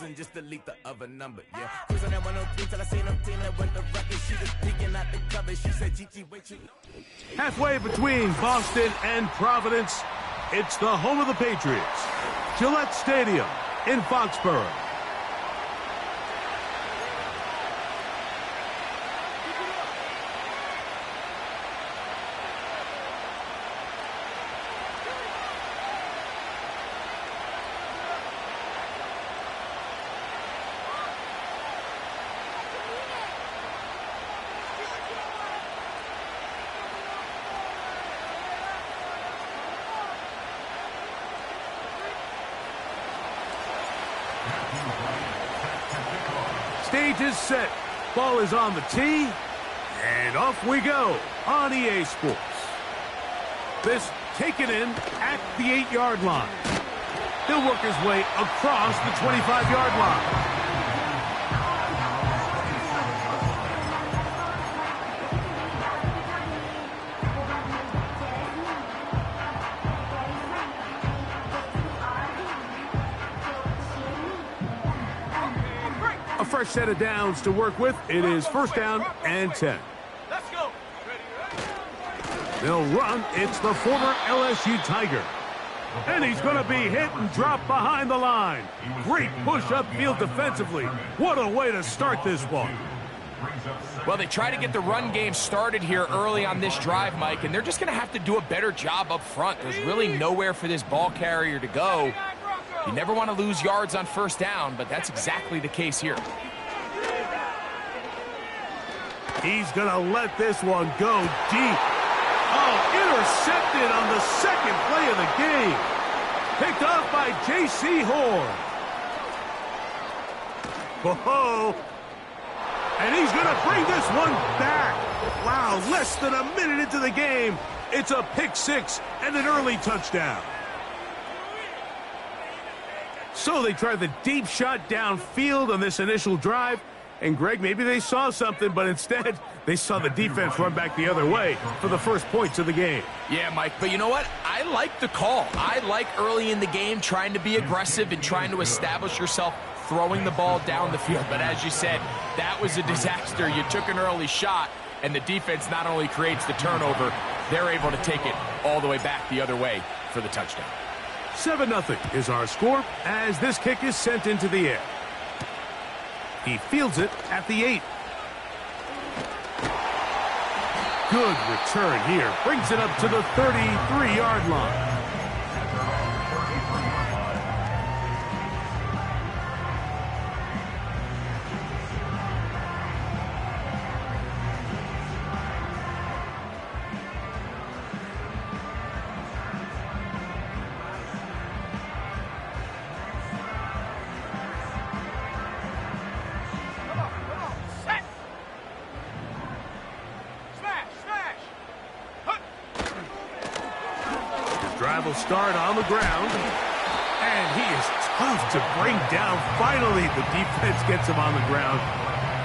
and just delete the other number. Yeah, cruising at 103 till I seen them team that went the record. She was peeking out the cover. She said, Gigi, wait you. Halfway between Boston and Providence, it's the home of the Patriots, Gillette Stadium in Foxborough. Stage is set. Ball is on the tee. And off we go on EA Sports. This taken in at the 8-yard line. He'll work his way across the 25-yard line. A fresh set of downs to work with. It is first down and 10. Let's go. They'll run. It's the former LSU Tiger. And he's going to be hit and drop behind the line. Great push upfield defensively. What a way to start this one. Well, they try to get the run game started here early on this drive, Mike, and they're just going to have to do a better job up front. There's really nowhere for this ball carrier to go. You never want to lose yards on first down, but that's exactly the case here. He's going to let this one go deep. Oh, intercepted on the second play of the game. Picked off by J.C. Horn. Whoa. And he's going to bring this one back. Wow, less than a minute into the game. It's a pick six and an early touchdown. So they tried the deep shot downfield on this initial drive. And, Greg, maybe they saw something, but instead they saw the defense run back the other way for the first points of the game. Yeah, Mike, but you know what? I like the call. I like early in the game trying to be aggressive and trying to establish yourself throwing the ball down the field. But as you said, that was a disaster. You took an early shot, and the defense not only creates the turnover, they're able to take it all the way back the other way for the touchdown. 7-0 is our score as this kick is sent into the air. He fields it at the 8. Good return here. Brings it up to the 33-yard line. Drive will start on the ground. And he is tough to bring down. Finally, the defense gets him on the ground.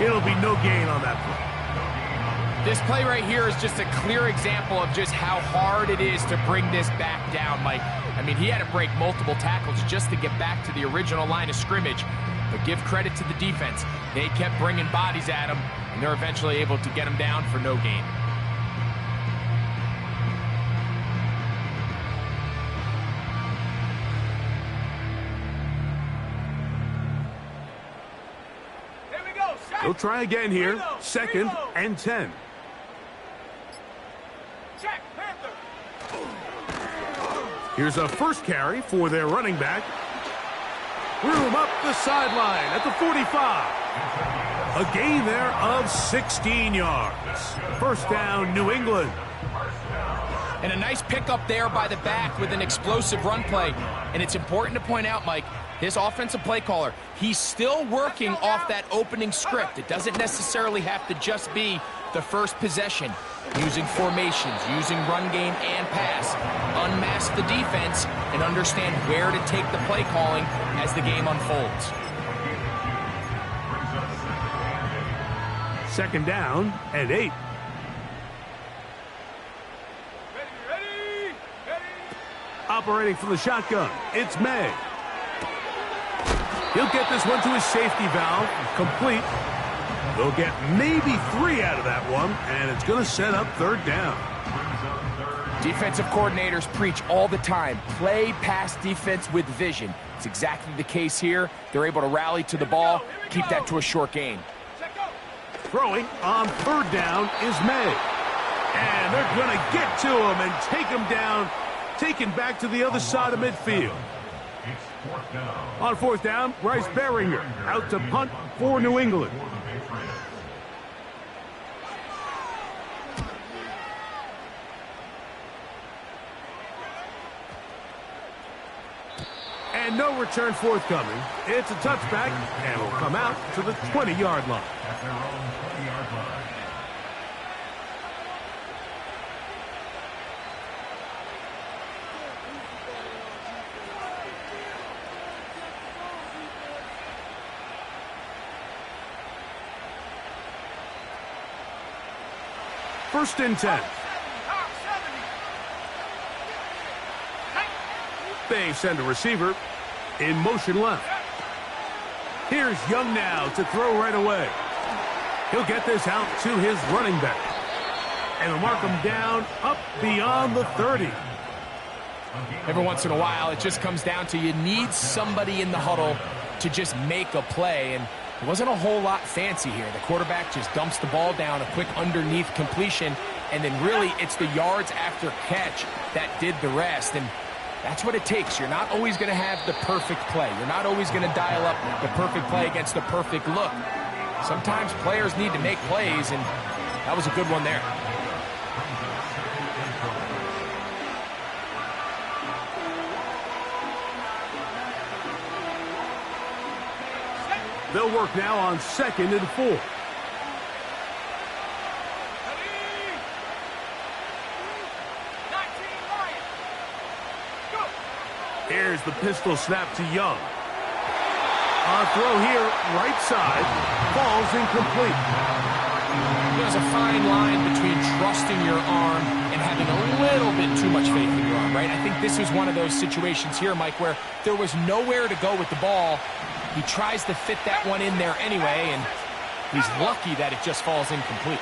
It'll be no gain on that play. This play right here is just a clear example of just how hard it is to bring this back down, Mike. I mean, he had to break multiple tackles just to get back to the original line of scrimmage. But give credit to the defense. They kept bringing bodies at him, and they're eventually able to get him down for no gain. They'll try again here. Second and 10. Here's a first carry for their running back. Room up the sideline at the 45. A gain there of 16 yards. First down, New England. And a nice pickup there by the back with an explosive run play. And it's important to point out, Mike, his offensive play caller, he's still working off that opening script. It doesn't necessarily have to just be the first possession. Using formations, using run game and pass. Unmask the defense and understand where to take the play calling as the game unfolds. Second down and 8. Operating from the shotgun, it's May. He'll He'll get this one to his safety valve, complete. They'll get maybe 3 out of that one, and it's going to set up third down. Defensive coordinators preach all the time, play pass defense with vision. It's exactly the case here. They're able to rally to the ball, keep that to a short gain. Throwing on third down is May. And they're going to get to him and take him down, taken back to the other side of midfield. On fourth down, Bryce Beringer out to punt for New England. And no return forthcoming. It's a touchback, and will come out to the 20-yard line. At their own 20-yard line. First and 10. They send a receiver in motion left. Here's Young now to throw right away. He'll get this out to his running back. And he'll mark him down up beyond the 30. Every once in a while, it just comes down to you need somebody in the huddle to just make a play. And it wasn't a whole lot fancy here. The quarterback just dumps the ball down, a quick underneath completion, and then really it's the yards after catch that did the rest. And that's what it takes. You're not always going to have the perfect play. You're not always going to dial up the perfect play against the perfect look. Sometimes players need to make plays, and that was a good one there. They'll work now on 2nd and 4. Here's the pistol snap to Young. On throw here, right side, falls incomplete. There's a fine line between trusting your arm and having a little bit too much faith in your arm, right? I think this is one of those situations here, Mike, where there was nowhere to go with the ball. He tries to fit that one in there anyway, and he's lucky that it just falls incomplete.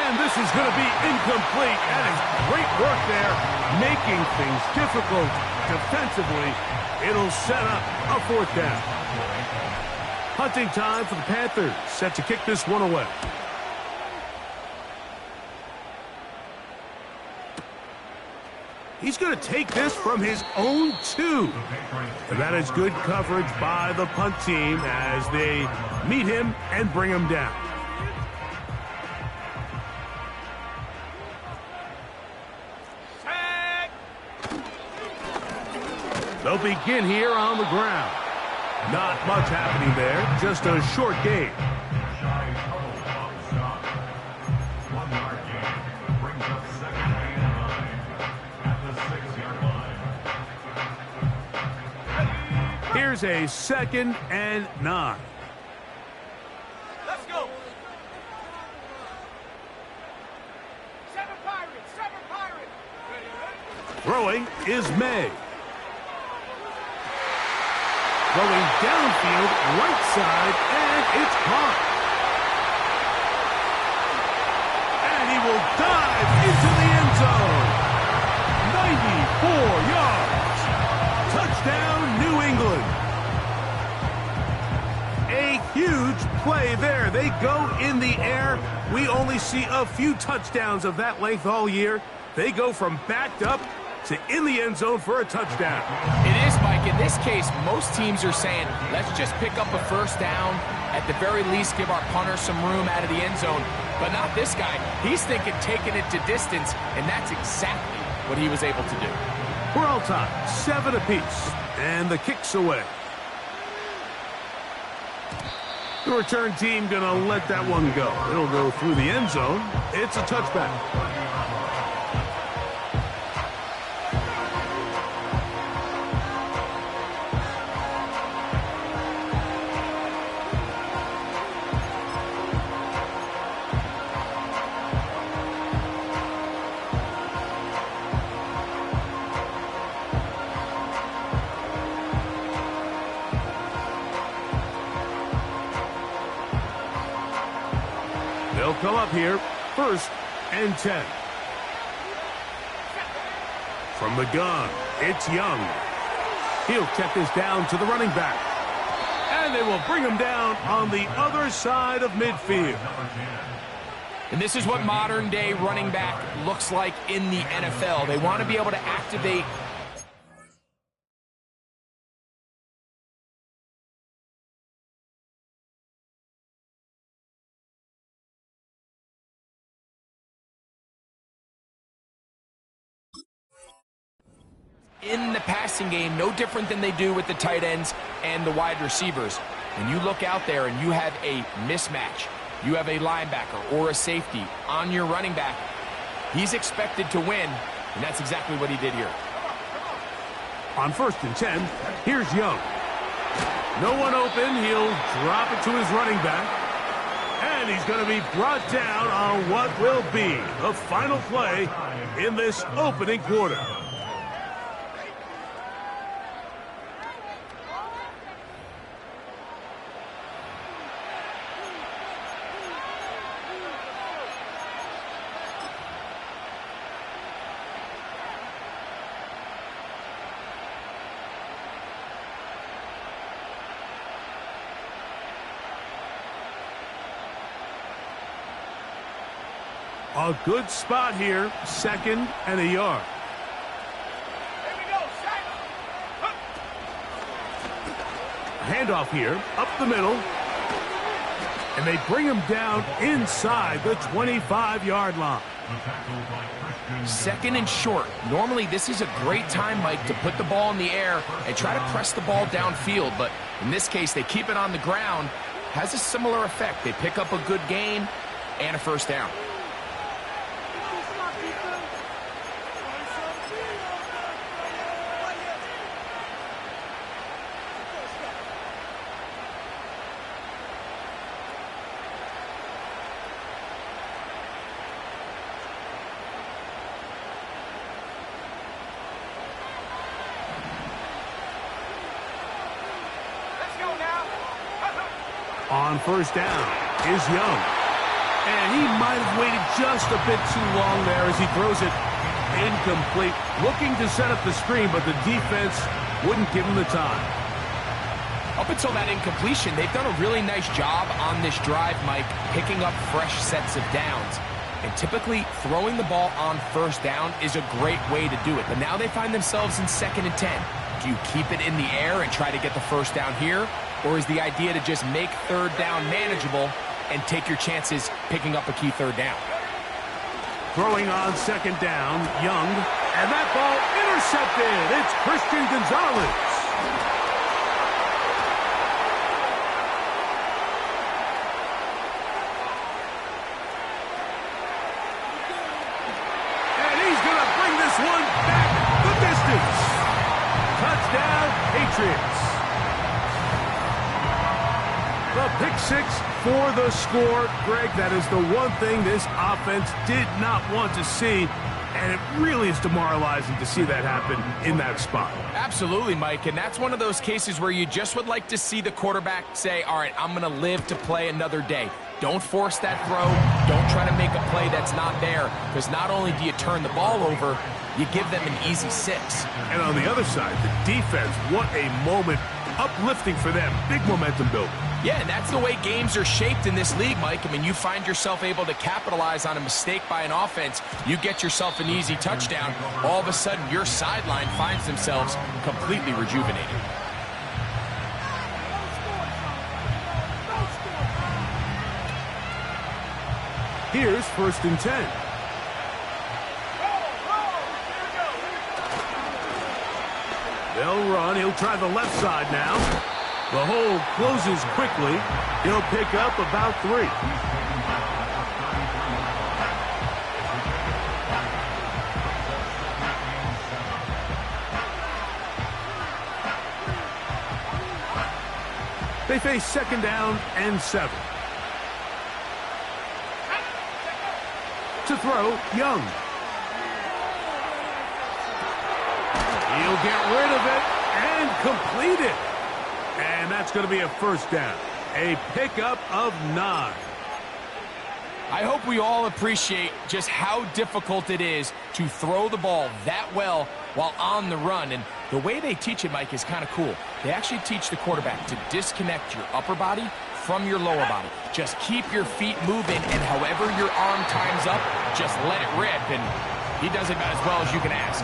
And this is going to be incomplete. That is great work there, making things difficult defensively. It'll set up a fourth down. Hunting time for the Panthers, set to kick this one away. He's going to take this from his own 2. And that is good coverage by the punt team as they meet him and bring him down. They'll begin here on the ground. Not much happening there, just a short gain. Here's a 2nd and 9. Let's go. 7 Pirates, 7 Pirates. Throwing is May. Going downfield, right side, and it's caught. And he will dive into the end zone. 94 yards. Touchdown, New England. A huge play there. They go in the air. We only see a few touchdowns of that length all year. They go from backed up to in the end zone for a touchdown. It is, Mike. In this case, most teams are saying, let's just pick up a first down. At the very least, give our punter some room out of the end zone. But not this guy. He's thinking taking it to distance, and that's exactly what he was able to do. We're all tied, 7 apiece, and the kick's away. The return team going to let that one go. It'll go through the end zone. It's a touchback. They'll come up here, 1st and 10. From the gun, it's Young. He'll check this down to the running back. And they will bring him down on the other side of midfield. And this is what modern-day running back looks like in the NFL. They want to be able to activate in the passing game, no different than they do with the tight ends and the wide receivers. When you look out there and you have a mismatch, you have a linebacker or a safety on your running back, he's expected to win, and that's exactly what he did here. On 1st and 10, here's Young. No one open, he'll drop it to his running back. And he's going to be brought down on what will be the final play in this opening quarter. A good spot here, 2nd and a yard. Handoff here, up the middle. And they bring him down inside the 25-yard line. 2nd and short. Normally, this is a great time, Mike, to put the ball in the air and try to press the ball downfield. But in this case, they keep it on the ground. Has a similar effect. They pick up a good gain and a 1st down. On 1st down is Young. And he might have waited just a bit too long there as he throws it incomplete. Looking to set up the screen, but the defense wouldn't give him the time. Up until that incompletion, they've done a really nice job on this drive, Mike, picking up fresh sets of downs. And typically, throwing the ball on 1st down is a great way to do it. But now they find themselves in 2nd and 10. Do you keep it in the air and try to get the 1st down here? Or is the idea to just make 3rd down manageable and take your chances picking up a key 3rd down? Throwing on 2nd down, Young. And that ball intercepted. It's Christian Gonzalez. And he's going to bring this one back the distance. Touchdown, Patriots. The pick 6 for the score. Greg, that is the one thing this offense did not want to see, and it really is demoralizing to see that happen in that spot. Absolutely, Mike, and that's one of those cases where you just would like to see the quarterback say, all right, I'm going to live to play another day. Don't force that throw. Don't try to make a play that's not there, because not only do you turn the ball over, you give them an easy 6. And on the other side, the defense, what a moment. Uplifting for them. Big momentum building. Yeah, and that's the way games are shaped in this league, Mike. I mean, you find yourself able to capitalize on a mistake by an offense. You get yourself an easy touchdown. All of a sudden, your sideline finds themselves completely rejuvenated. Here's 1st and 10. They'll run. He'll try the left side now. The hole closes quickly. He'll pick up about 3. They face 2nd down and 7. To throw, Young. He'll get rid of it and complete it. And that's going to be a 1st down. A pickup of 9. I hope we all appreciate just how difficult it is to throw the ball that well while on the run. And the way they teach it, Mike, is kind of cool. They actually teach the quarterback to disconnect your upper body from your lower body. Just keep your feet moving, and however your arm times up, just let it rip. And he does it about as well as you can ask.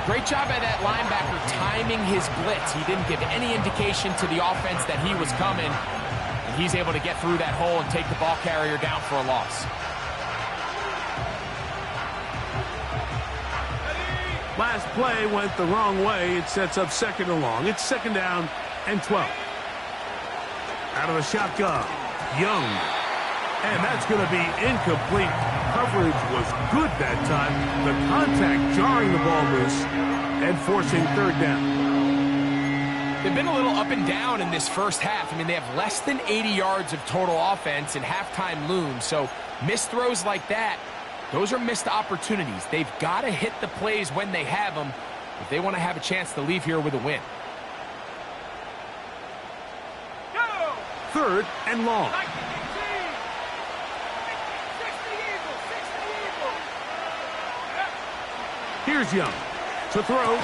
Great job by that linebacker timing his blitz. He didn't give any indication to the offense that he was coming. And he's able to get through that hole and take the ball carrier down for a loss. Last play went the wrong way. It sets up second and long. It's second down and 12. Out of the shotgun, Young. And that's going to be incomplete. Coverage was good that time. The contact jarring the ball loose and forcing third down. They've been a little up and down in this first half. I mean, they have less than 80 yards of total offense and halftime looms. So missed throws like that, those are missed opportunities. They've got to hit the plays when they have them if they want to have a chance to leave here with a win. Third and long. Here's Young to throw.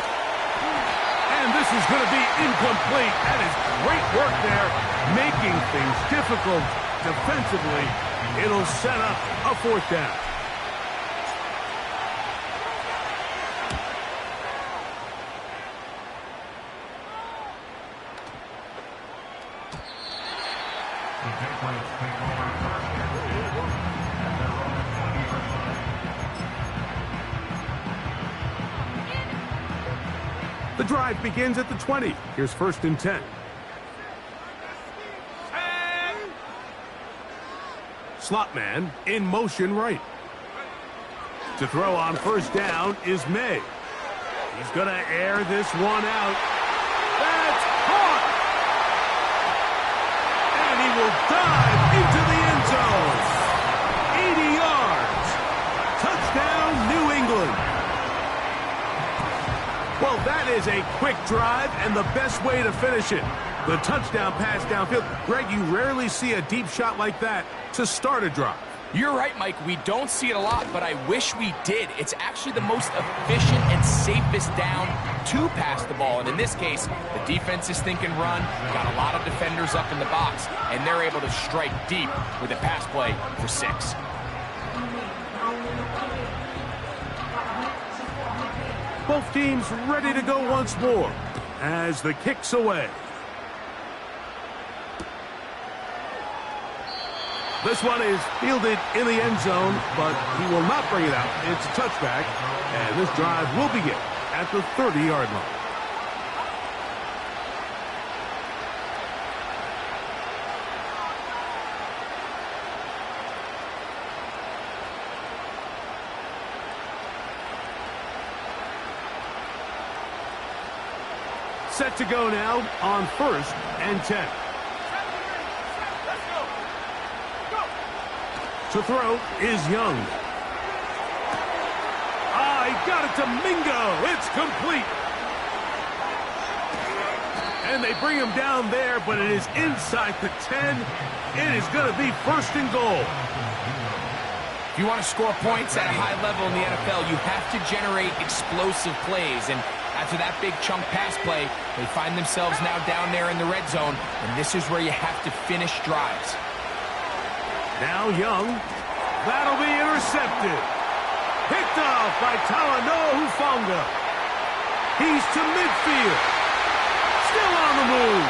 And this is going to be incomplete. That is great work there, making things difficult defensively. It'll set up a fourth down. The drive begins at the 20. Here's first and 10. Slot man in motion right. To throw on first down is May. He's going to air this one out. That's caught! And he will dive into the end zone. 80 yards. Touchdown, New England. Well, that is a quick drive and the best way to finish it. The touchdown pass downfield. Greg, you rarely see a deep shot like that to start a drive. You're right, Mike. We don't see it a lot, but I wish we did. It's actually the most efficient and safest down to pass the ball. And in this case, the defense is thinking run, got a lot of defenders up in the box, and they're able to strike deep with a pass play for 6. Both teams ready to go once more as the kick's away. This one is fielded in the end zone, but he will not bring it out. It's a touchback, and this drive will begin at the 30-yard line. Set to go now on first and 10. To throw is Young. He got it to Mingo. It's complete. And they bring him down there, but it is inside the 10. It is going to be first and goal. If you want to score points at a high level in the NFL, you have to generate explosive plays. And after that big chunk pass play, they find themselves now down there in the red zone, and this is where you have to finish drives. Now Young. That'll be intercepted. Picked off by Talanoa Hufanga. He's to midfield. Still on the move.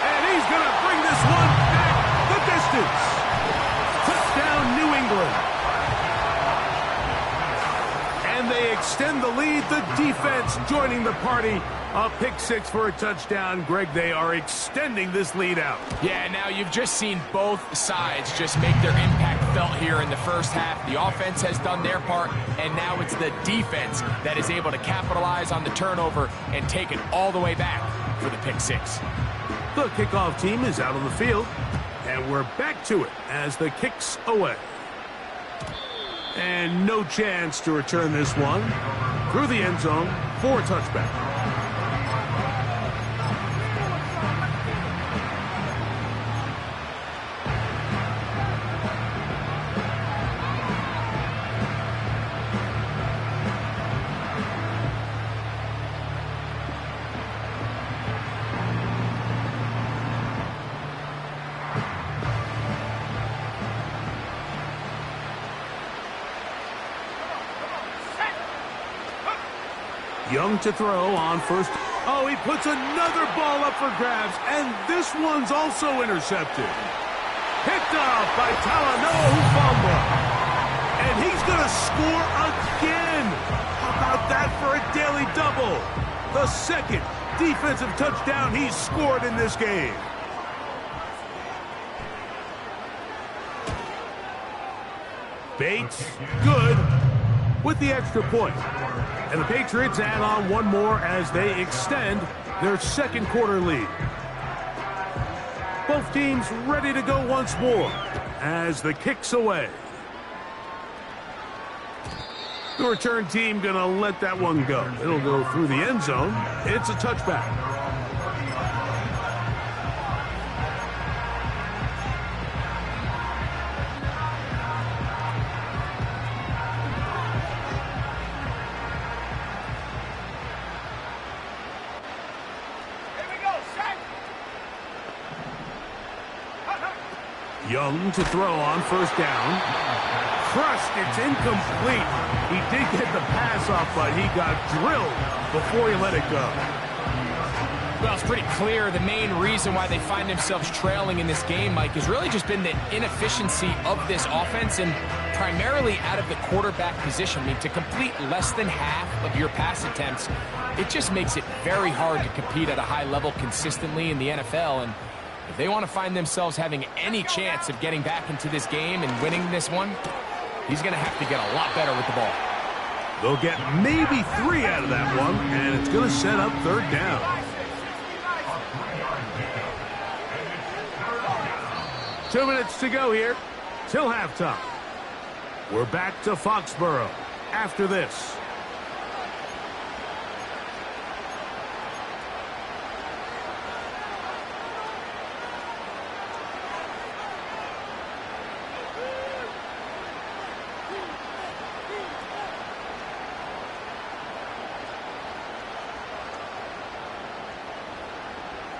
And he's going to bring this one back the distance. Touchdown, New England. And they extend the lead. The defense joining the party. A pick 6 for a touchdown. Greg, they are extending this lead out. Yeah, now you've just seen both sides just make their impact felt here in the first half. The offense has done their part, and now it's the defense that is able to capitalize on the turnover and take it all the way back for the pick 6. The kickoff team is out on the field, and we're back to it as the kick's away. And no chance to return this one through the end zone for a touchback. Young to throw on first. Oh, he puts another ball up for grabs, and this one's also intercepted. Picked off by Talanoa, and he's going to score again. How about that for a daily double? The second defensive touchdown he's scored in this game. Bates, good, with the extra point. And the Patriots add on one more as they extend their second quarter lead. Both teams ready to go once more as the kick's away. The return team going to let that one go. It'll go through the end zone. It's a touchback. Young to throw on first down. Crushed, it's incomplete. He did get the pass off, but he got drilled before he let it go. Well, it's pretty clear the main reason why they find themselves trailing in this game, Mike, has really just been the inefficiency of this offense and primarily out of the quarterback position. I mean, to complete less than half of your pass attempts, it just makes it very hard to compete at a high level consistently in the NFL. And if they want to find themselves having any chance of getting back into this game and winning this one, he's going to have to get a lot better with the ball. They'll get maybe 3 out of that one, and it's going to set up third down. Two minutes to go here till halftime. We're back to Foxborough after this.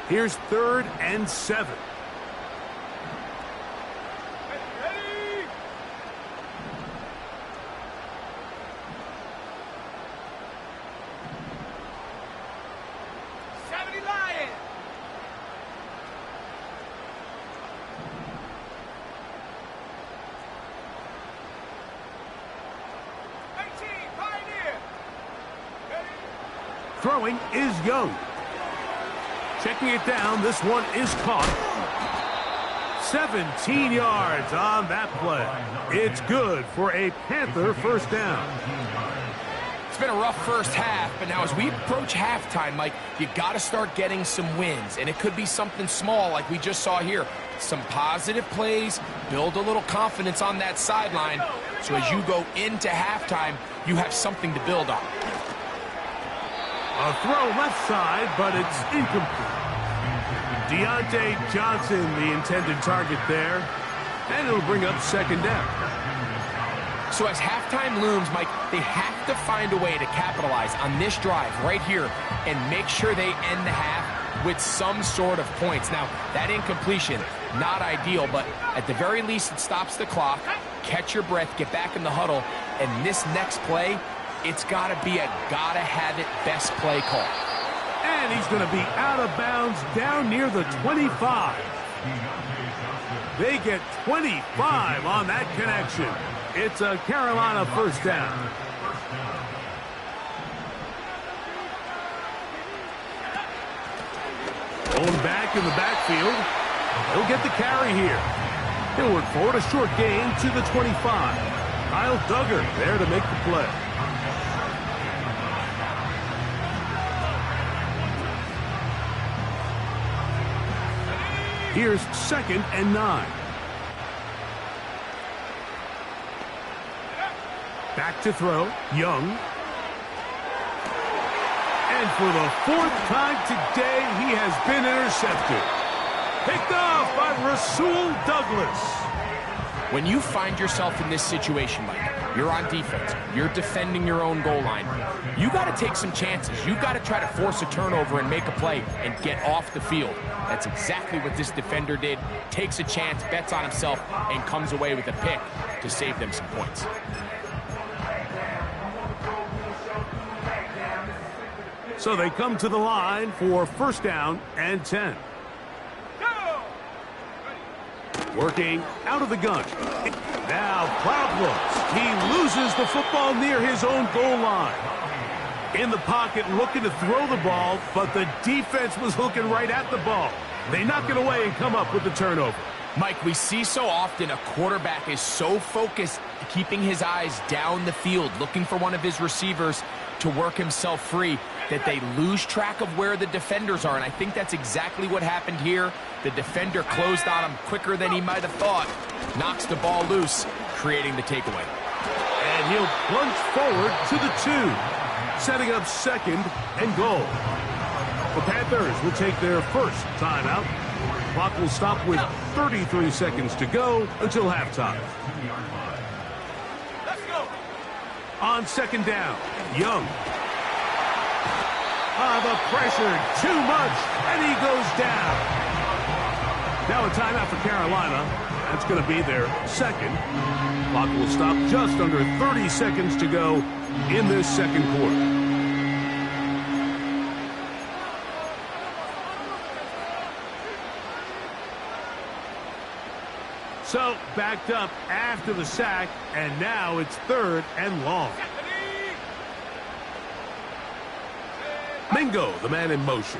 Here's 3rd and 7. Ready. 70 Lions. 19 Pioneer. Ready. Throwing is Young. Checking it down, this one is caught. 17 yards on that play. It's good for a Panther first down. It's been a rough first half, but now as we approach halftime, Mike, you got to start getting some wins, and it could be something small like we just saw here. Some positive plays, build a little confidence on that sideline, so as you go into halftime, you have something to build on. A throw left side, but it's incomplete. Deontay Johnson, the intended target there, and it'll bring up second down. So as halftime looms, Mike, they have to find a way to capitalize on this drive right here and make sure they end the half with some sort of points. Now, that incompletion, not ideal, but at the very least, it stops the clock. Catch your breath, get back in the huddle, and this next play, it's got to be a gotta-have-it best play call. And he's going to be out of bounds down near the 25. They get 25 on that connection. It's a Carolina first down. Going back in the backfield. He'll get the carry here. He'll work forward, a short gain to the 25. Kyle Duggar there to make the play. Here's 2nd and 9. Back to throw, Young. And for the 4th time today, he has been intercepted. Picked off by Rasul Douglas. When you find yourself in this situation, Mike, you're on defense, you're defending your own goal line, you got to take some chances. You got to try to force a turnover and make a play and get off the field. That's exactly what this defender did. Takes a chance, bets on himself, and comes away with a pick to save them some points. So they come to the line for first down and 10. Go! Working out of the gun. Now problems. He loses the football near his own goal line. In the pocket looking to throw the ball, but the defense was looking right at the ball. They knock it away and come up with the turnover. Mike, we see so often a quarterback is so focused, keeping his eyes down the field, looking for one of his receivers to work himself free, that they lose track of where the defenders are. And I think that's exactly what happened here. The defender closed on him quicker than he might have thought. Knocks the ball loose, creating the takeaway. And he'll plunge forward to the 2, setting up second and goal. The Panthers will take their first timeout. Clock will stop with 33 seconds to go until halftime. Let's go! On second down, Young. The pressure, too much, and he goes down. Now a timeout for Carolina. That's going to be their second. Clock will stop just under 30 seconds to go in this second quarter. So, backed up after the sack, and now it's third and long. Mingo, the man in motion.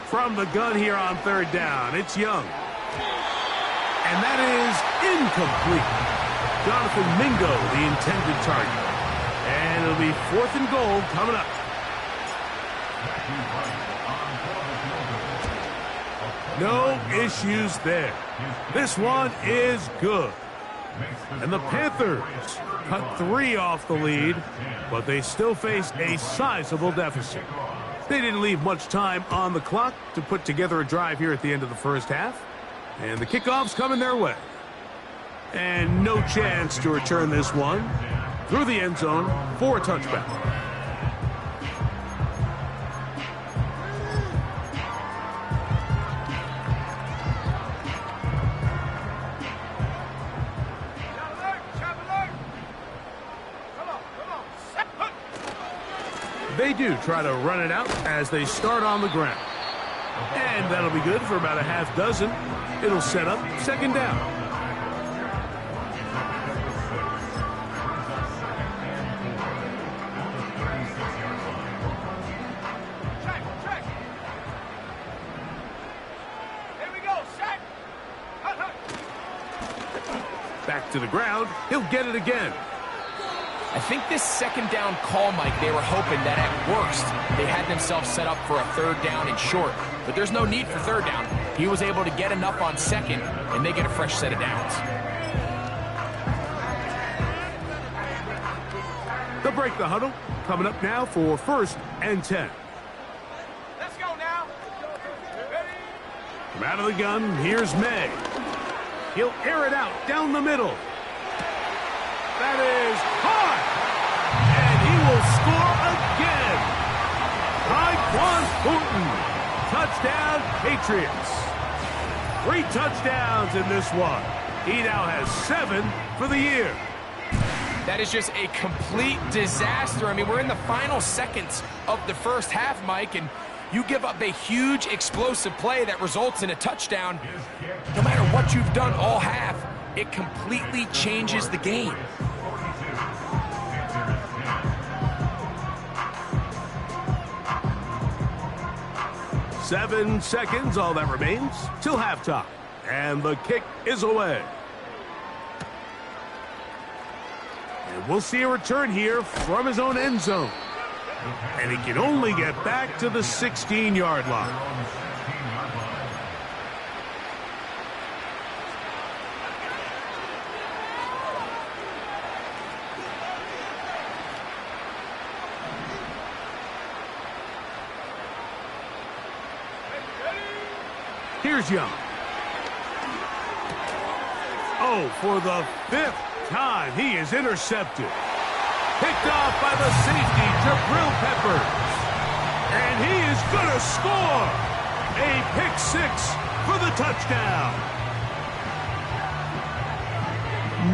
From the gun here on third down, it's Young. And that is incomplete. Jonathan Mingo, the intended target. And it'll be fourth and goal coming up. No issues there. This one is good. And the Panthers cut 3 off the lead, but they still face a sizable deficit. They didn't leave much time on the clock to put together a drive here at the end of the first half. And the kickoff's coming their way. And no chance to return this one through the end zone for a touchback. They do try to run it out as they start on the ground. And that'll be good for about a half dozen. It'll set up second down. Check. Here we go, set. Back to the ground. He'll get it again. I think this second down call, Mike, they were hoping that at worst they had themselves set up for a third down and short. But there's no need for third down. He was able to get enough on second, and they get a fresh set of downs. They'll break the huddle. Coming up now for first and 10. Let's go now. Ready? From out of the gun, here's May. He'll air it out down the middle. That is hard. And he will score again. Tyquan Thornton. Touchdown, Patriots. 3 touchdowns in this one. He now has 7 for the year. That is just a complete disaster. I mean, we're in the final seconds of the first half, Mike, and you give up a huge explosive play that results in a touchdown. No matter what you've done all half, it completely changes the game. Seven seconds, all that remains, till halftime. And the kick is away. And we'll see a return here from his own end zone. And he can only get back to the 16-yard line. Here's Young. Oh, for the 5th time, he is intercepted. Picked off by the safety, Jabril Peppers. And he is going to score. A pick 6 for the touchdown.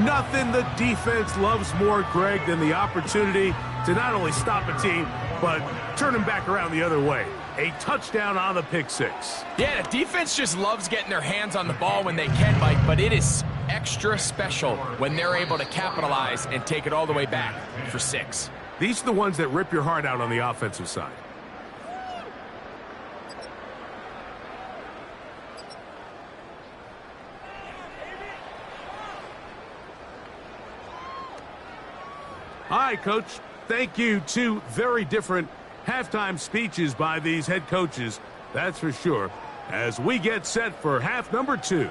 nothing the defense loves more, Greg, than the opportunity to not only stop a team, but turn them back around the other way. A touchdown on the pick six. Yeah, the defense just loves getting their hands on the ball when they can, Mike, but it is extra special when they're able to capitalize and take it all the way back for 6. These are the ones that rip your heart out on the offensive side. All right, Coach. Thank you. 2 very different halftime speeches by these head coaches, that's for sure, as we get set for half number 2.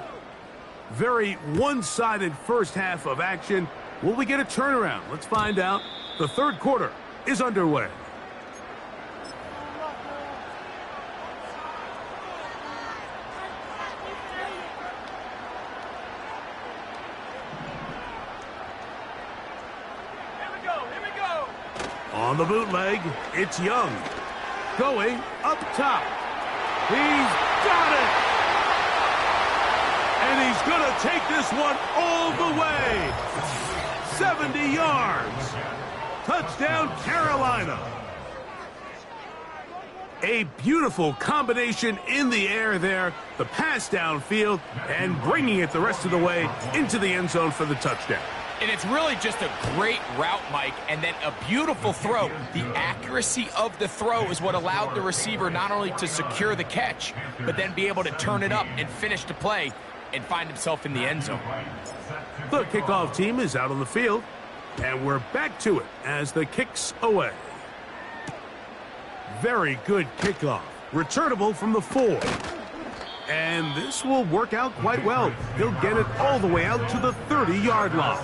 Very one-sided first half of action. Will we get a turnaround? Let's find out. The third quarter is underway. On the bootleg, it's Young. Going up top. He's got it! And he's going to take this one all the way. 70 yards. Touchdown, Carolina. A beautiful combination in the air there. The pass downfield and bringing it the rest of the way into the end zone for the touchdown. And it's really just a great route, Mike, and then a beautiful throw. The accuracy of the throw is what allowed the receiver not only to secure the catch, but then be able to turn it up and finish the play and find himself in the end zone. The kickoff team is out on the field, and we're back to it as the kick's away. Very good kickoff. Returnable from the 4. And this will work out quite well. He'll get it all the way out to the 30-yard line.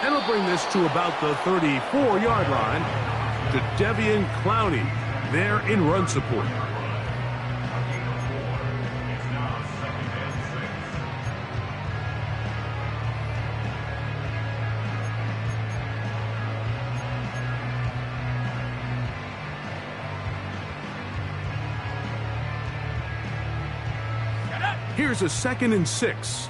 And he'll bring this to about the 34-yard line to Devian Clowney there in run support. Here's a 2nd and 6.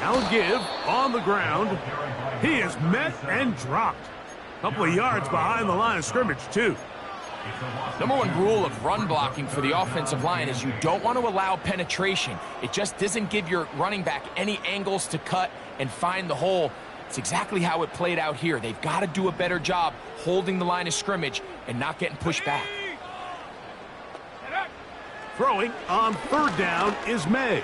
Now give on the ground. He is met and dropped. A couple of yards behind the line of scrimmage, too. Number 1 rule of run blocking for the offensive line is you don't want to allow penetration. It just doesn't give your running back any angles to cut and find the hole. It's exactly how it played out here. They've got to do a better job holding the line of scrimmage and not getting pushed back. Throwing on 3rd down is May.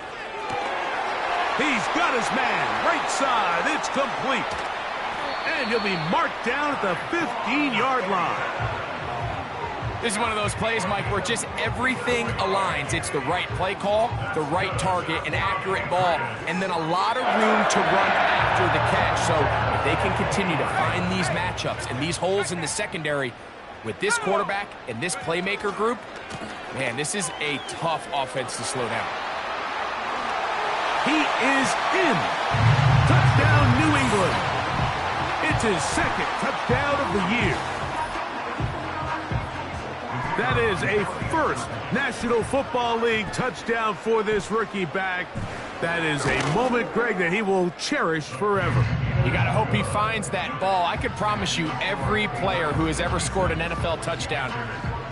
He's got his man. Right side. It's complete. And he'll be marked down at the 15-yard line. This is one of those plays, Mike, where just everything aligns. It's the right play call, the right target, an accurate ball, and then a lot of room to run after the catch. So if they can continue to find these matchups and these holes in the secondary with this quarterback and this playmaker group, man, this is a tough offense to slow down. He is in. Touchdown, New England. It's his 2nd touchdown of the year. That is a first National Football League touchdown for this rookie back. That is a moment, Greg, that he will cherish forever. You got to hope he finds that ball. I can promise you every player who has ever scored an NFL touchdown,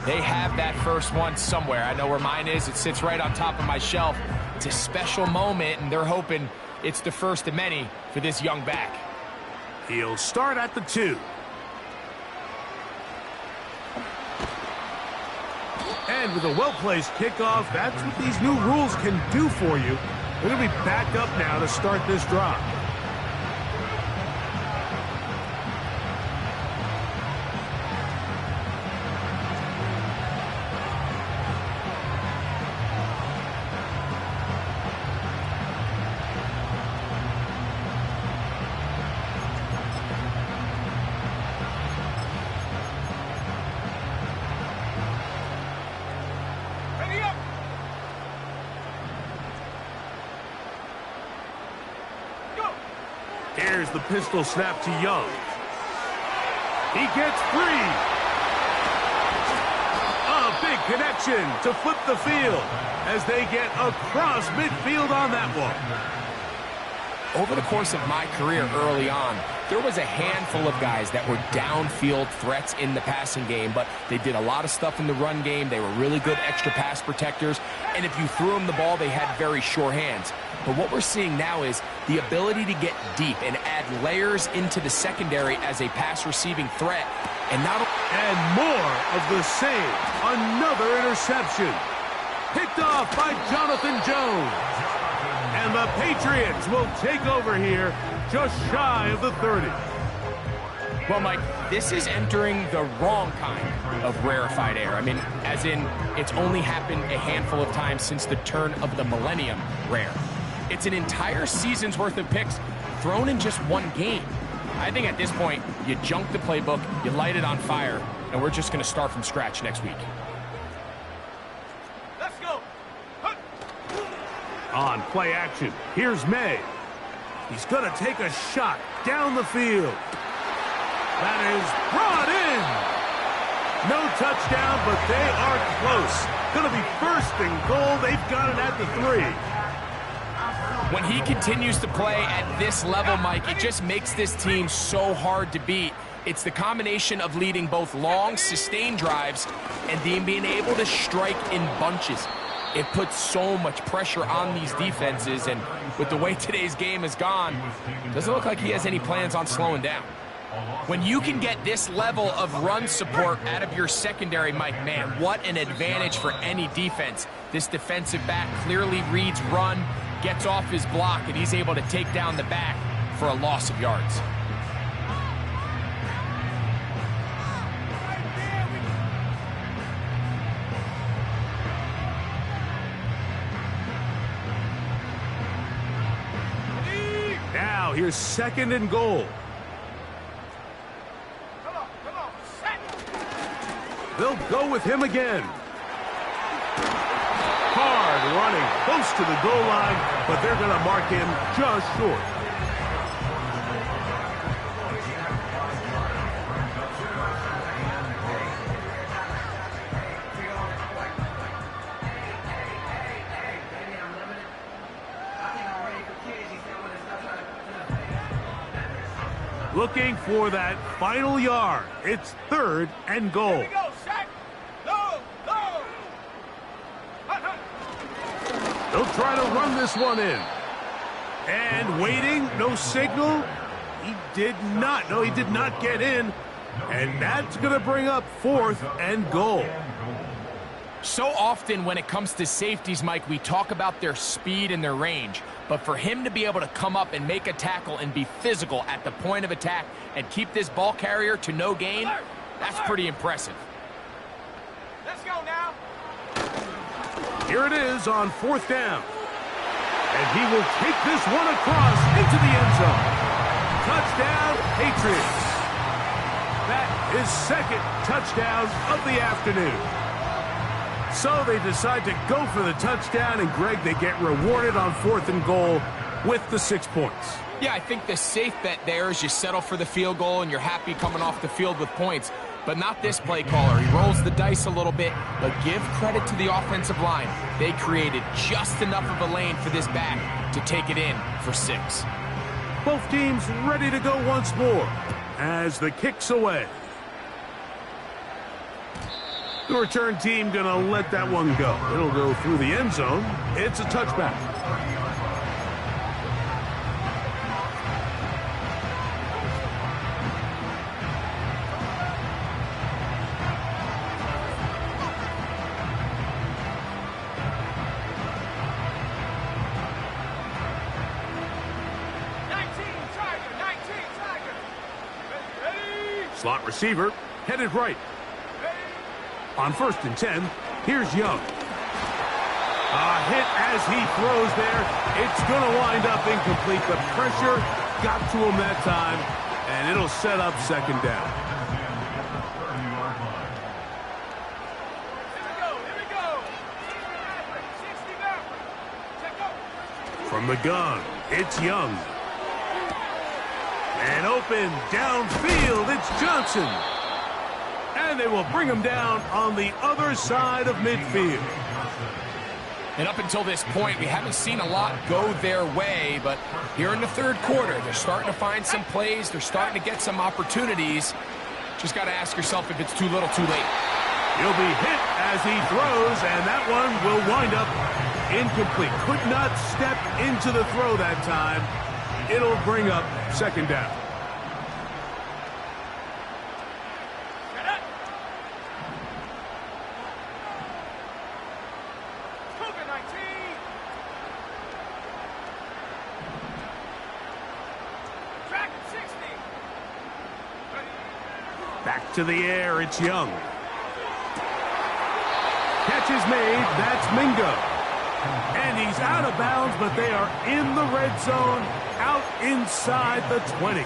they have that first one somewhere. I know where mine is. It sits right on top of my shelf. It's a special moment, and they're hoping it's the first of many for this young back. He'll start at the 2. And with a well-placed kickoff, that's what these new rules can do for you. They're going to be back up now to start this drive. Here's the pistol snap to Young. He gets free. A big connection to flip the field as they get across midfield on that one. Over the course of my career early on, there was a handful of guys that were downfield threats in the passing game, but they did a lot of stuff in the run game. They were really good extra pass protectors, and if you threw them the ball, they had very sure hands. But what we're seeing now is the ability to get deep and add layers into the secondary as a pass-receiving threat. And more of the same. Another interception. Picked off by Jonathan Jones. And the Patriots will take over here just shy of the 30. Well, Mike, this is entering the wrong kind of rarefied air. I mean, as in, it's only happened a handful of times since the turn of the millennium rare. It's an entire season's worth of picks thrown in just one game. I think at this point, you junk the playbook, you light it on fire, and we're just going to start from scratch next week. Let's go. On play action, here's May. He's going to take a shot down the field. That is brought in. No touchdown, but they are close. Going to be first and goal. They've got it at the 3. When he continues to play at this level, Mike, it just makes this team so hard to beat. It's the combination of leading both long, sustained drives and then being able to strike in bunches. It puts so much pressure on these defenses, and with the way today's game has gone, it doesn't look like he has any plans on slowing down. When you can get this level of run support out of your secondary, Mike, man, what an advantage for any defense. This defensive back clearly reads run, gets off his block, and he's able to take down the back for a loss of yards. Now here's second and goal. Come on, set. They'll go with him again. Hard running close to the goal line, but they're going to mark him just short. Looking for that final yard. It's third and goal. Here we go, set. Go, go. They'll try to run this one in. And waiting, no signal. He did not. No, he did not get in. And that's going to bring up fourth and goal. So often when it comes to safeties, Mike, we talk about their speed and their range. But for him to be able to come up and make a tackle and be physical at the point of attack and keep this ball carrier to no gain, that's pretty impressive. Let's go now. Here it is on fourth down. And he will take this one across into the end zone. Touchdown, Patriots. That is second touchdown of the afternoon. So they decide to go for the touchdown, and Greg, they get rewarded on fourth and goal with the 6 points. Yeah, I think the safe bet there is you settle for the field goal and you're happy coming off the field with points. But not this play caller. He rolls the dice a little bit, but give credit to the offensive line. They created just enough of a lane for this back to take it in for 6. Both teams ready to go once more as the kick's away. The return team going to let that one go. It'll go through the end zone. It's a touchback. Slot receiver headed right. On first and 10, here's Young. A hit as he throws there. It's going to wind up incomplete. The pressure got to him that time, and it'll set up second down. Here we go. From the gun, it's Young. open. Downfield, it's Johnson. And they will bring him down on the other side of midfield. And up until this point, we haven't seen a lot go their way, but here in the third quarter, they're starting to find some plays. They're starting to get some opportunities. Just got to ask yourself if it's too little, too late. He'll be hit as he throws, and that one will wind up incomplete. Could not step into the throw that time. It'll bring up second down. Back to the air, it's Young. Catch is made, that's Mingo. And he's out of bounds, but they are in the red zone, out inside the 20.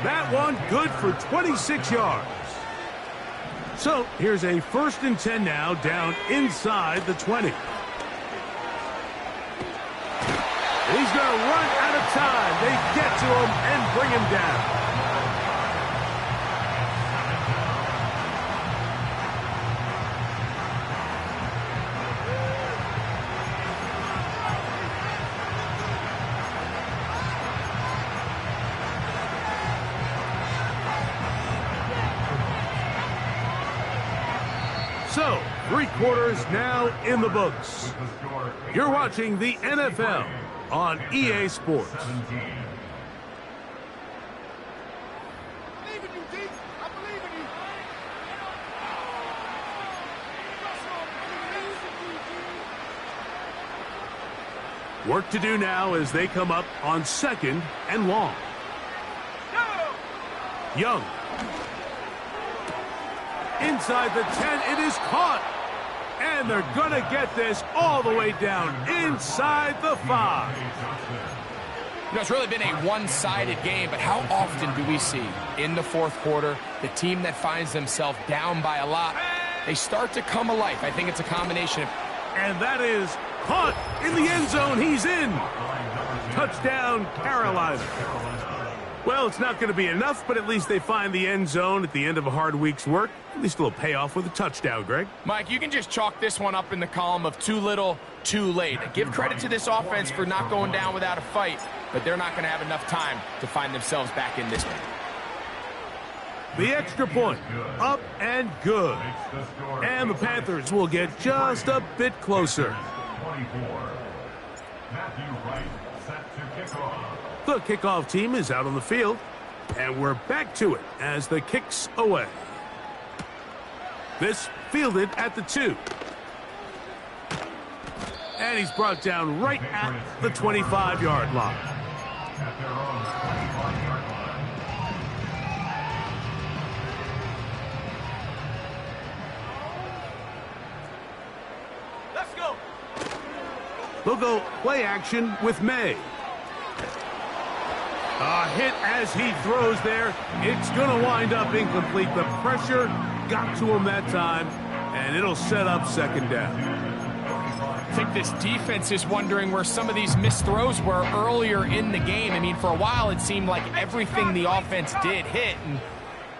That one good for 26 yards. So here's a 1st and 10 now, down inside the 20. He's going to run out of time. They get to him and bring him down. So, 3 quarters now in the books. You're watching the NFL on EA Sports. I believe in you, D. I believe in you. Work to do now as they come up on 2nd and long. Young. Inside the 10, it is caught. And they're going to get this all the way down inside the 5. You know, it's really been a one-sided game, but how often do we see in the 4th quarter the team that finds themselves down by a lot, they start to come alive? I think it's a combination of... And that is caught in the end zone. He's in. Touchdown, Carolina. Well, it's not going to be enough, but at least they find the end zone at the end of a hard week's work. At least a little payoff with a touchdown, Greg. Mike, you can just chalk this one up in the column of too little, too late. Give credit to this offense for not going down without a fight, but they're not going to have enough time to find themselves back in this one. The extra point, up and good. And the Panthers will get just a bit closer. The kickoff team is out on the field, and we're back to it as the kick's away. This fielded at the 2. And he's brought down right at the 25-yard line. Let's go. They'll go play action with May. A hit as he throws there. It's going to wind up incomplete. The pressure got to him that time, and it'll set up second down. I think this defense is wondering where some of these missed throws were earlier in the game. I mean, for a while, it seemed like everything the offense did hit, and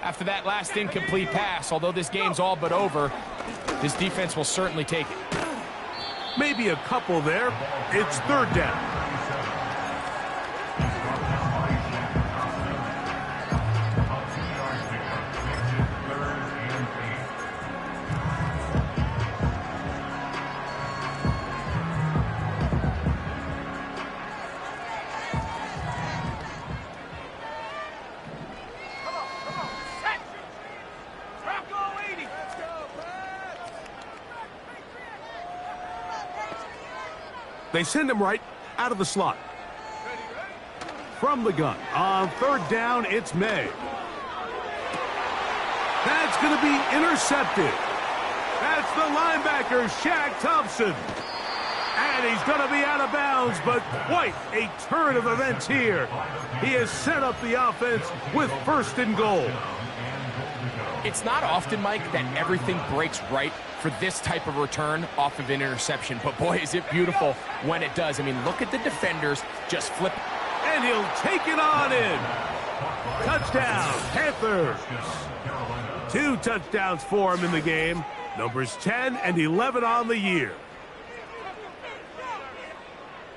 after that last incomplete pass, although this game's all but over, this defense will certainly take it. Maybe a couple there. It's third down. They send him right out of the slot. From the gun. On third down, it's May. That's going to be intercepted. That's the linebacker, Shaq Thompson. And he's going to be out of bounds, but quite a turn of events here. He has set up the offense with 1st and goal. It's not often, Mike, that everything breaks right for this type of return off of an interception. But boy, is it beautiful when it does. I mean, look at the defenders just flip. And And he'll take it on in. Touchdown, Panthers. 2 touchdowns for him in the game. Numbers 10 and 11 on the year.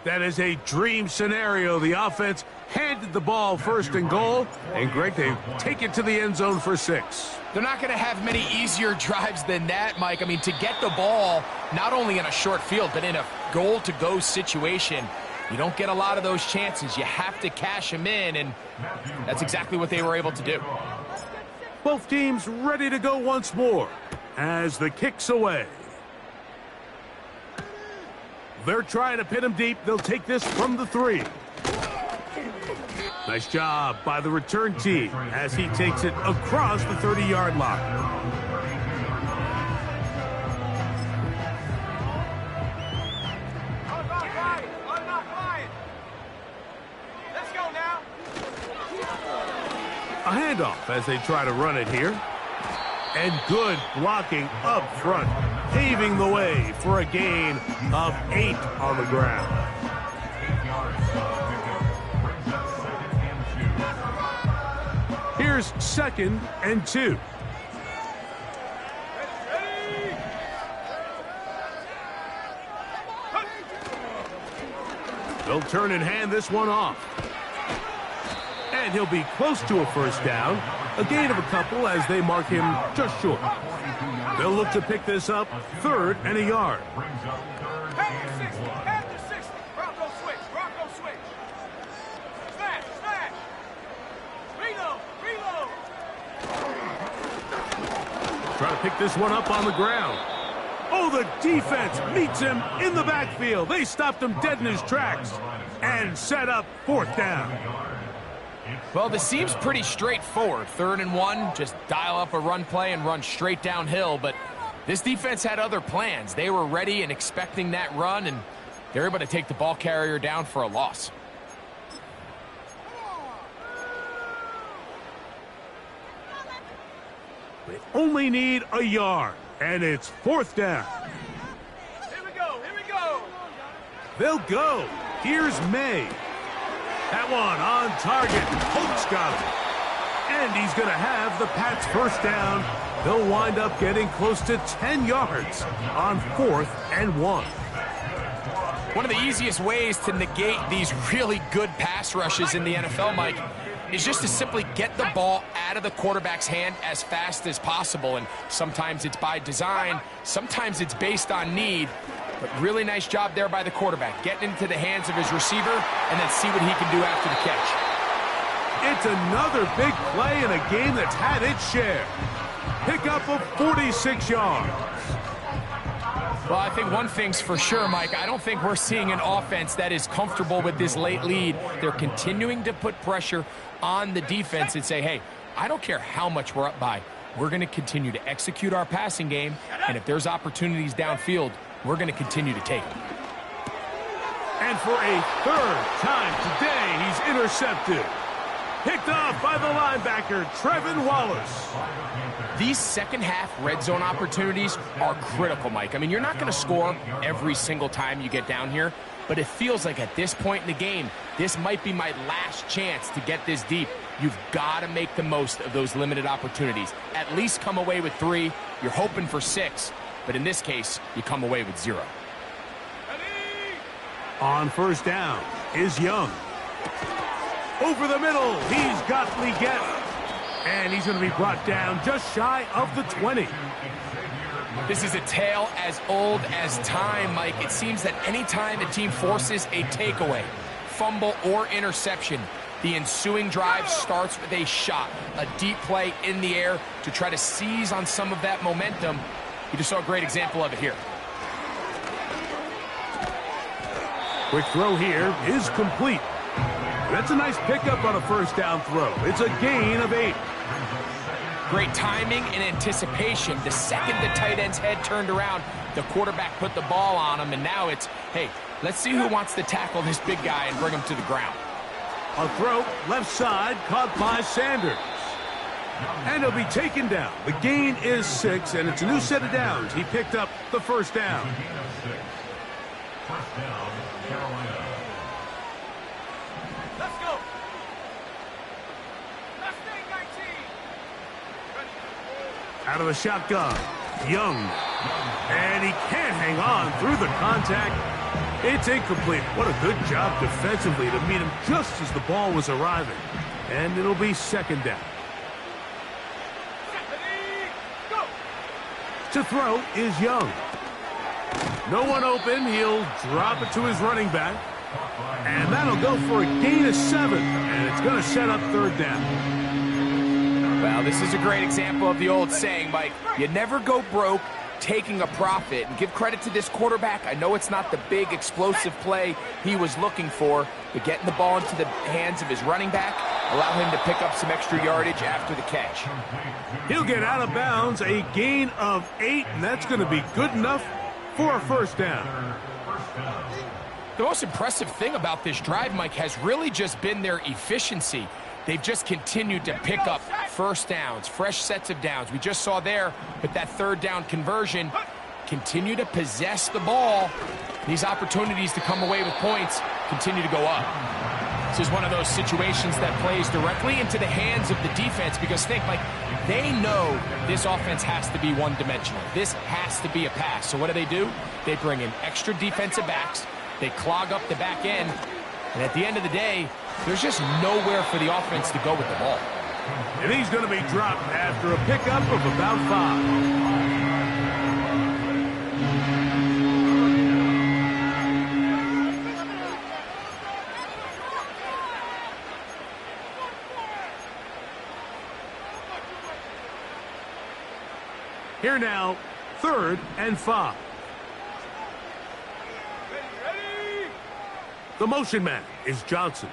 That is a dream scenario. The offense handed the ball first and goal. And, Greg, they take it to the end zone for 6. They're not going to have many easier drives than that, Mike. I mean, to get the ball, not only in a short field, but in a goal-to-go situation, you don't get a lot of those chances. You have to cash them in, and that's exactly what they were able to do. Both teams ready to go once more as the kick's away. They're trying to pin him deep. They'll take this from the 3. Nice job by the return team as he takes it across the 30-yard line. Let's go now. A handoff as they try to run it here. And good blocking up front, paving the way for a gain of 8 on the ground. Here's 2nd and 2. They'll turn and hand this one off. And he'll be close to a first down. A gain of a couple as they mark him just short. They'll look to pick this up 3rd and a yard. Head to 60. Head to 60. Bronco switch. Bronco switch. Smash. Smash. Reload. Reload. Try to pick this one up on the ground. Oh, the defense meets him in the backfield. They stopped him dead in his tracks and set up 4th down. Well, this seems pretty straightforward. 3rd and 1, just dial up a run play and run straight downhill. But this defense had other plans. They were ready and expecting that run, and they're able to take the ball carrier down for a loss. They only need a yard, and it's 4th down. Here we go. Here we go. They'll go. Here's May. That one on target. Holt's got it. And he's going to have the Pats' first down. They'll wind up getting close to 10 yards on 4th and 1. One of the easiest ways to negate these really good pass rushes in the NFL, Mike, is just to simply get the ball out of the quarterback's hand as fast as possible. And sometimes it's by design, sometimes it's based on need. But really nice job there by the quarterback, getting into the hands of his receiver and then see what he can do after the catch. It's another big play in a game that's had its share. Pickup of 46 yards. Well, I think one thing's for sure, Mike. I don't think we're seeing an offense that is comfortable with this late lead. They're continuing to put pressure on the defense and say, hey, I don't care how much we're up by. We're going to continue to execute our passing game, and if there's opportunities downfield, we're going to continue to take them. And for a 3rd time today, he's intercepted. Picked off by the linebacker, Trevin Wallace. These second-half red zone opportunities are critical, Mike. I mean, you're not going to score every single time you get down here, but it feels like at this point in the game, this might be my last chance to get this deep. You've got to make the most of those limited opportunities. At least come away with 3. You're hoping for 6. But in this case, you come away with 0. On first down is Young. Over the middle, he's got Leggett. And he's going to be brought down just shy of the 20. This is a tale as old as time, Mike. It seems that anytime a team forces a takeaway, fumble, or interception, the ensuing drive starts with a shot, a deep play in the air to try to seize on some of that momentum. You just saw a great example of it here. Quick throw here is complete. That's a nice pickup on a first down throw. It's a gain of 8. Great timing and anticipation. The second the tight end's head turned around, the quarterback put the ball on him, and now it's, hey, let's see who wants to tackle this big guy and bring him to the ground. A throw left side caught by Sanders. And he'll be taken down. The gain is 6, and it's a new set of downs. He picked up the first down. Let's go. Out of the shotgun. Young. And he can't hang on through the contact. It's incomplete. What a good job defensively to meet him just as the ball was arriving. And it'll be second down. To throw is Young. No one open. He'll drop it to his running back. And that'll go for a gain of 7. And it's going to set up third down. Well, this is a great example of the old saying, Mike. You never go broke taking a profit. And give credit to this quarterback. I know it's not the big explosive play he was looking for, but getting the ball into the hands of his running back allow him to pick up some extra yardage after the catch. He'll get out of bounds, a gain of 8, and that's going to be good enough for a first down. The most impressive thing about this drive, Mike, has really just been their efficiency. They've just continued to pick up first downs, fresh sets of downs. We just saw there with that third down conversion, continue to possess the ball. These opportunities to come away with points continue to go up. This is one of those situations that plays directly into the hands of the defense because think, like, they know this offense has to be one-dimensional. This has to be a pass. So what do? They bring in extra defensive backs. They clog up the back end. And at the end of the day, there's just nowhere for the offense to go with the ball. And he's going to be dropped after a pickup of about 5. Here now, 3rd and 5. The motion man is Johnson.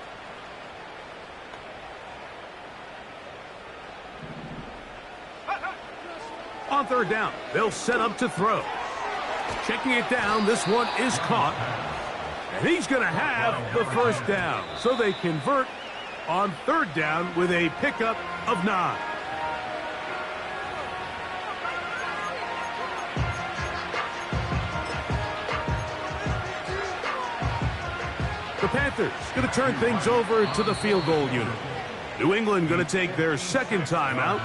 On 3rd down, they'll set up to throw. Checking it down, this one is caught. And he's going to have the first down. So they convert on 3rd down with a pickup of 9. The Panthers going to turn things over to the field goal unit. New England going to take their second timeout.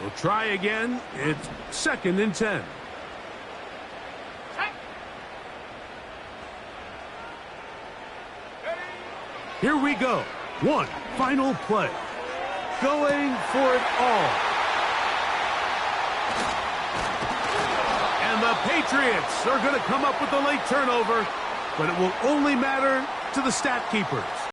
We'll try again. It's 2nd and 10. Here we go. One final play. Going for it all. And the Patriots are going to come up with a late turnover, but it will only matter to the stat keepers.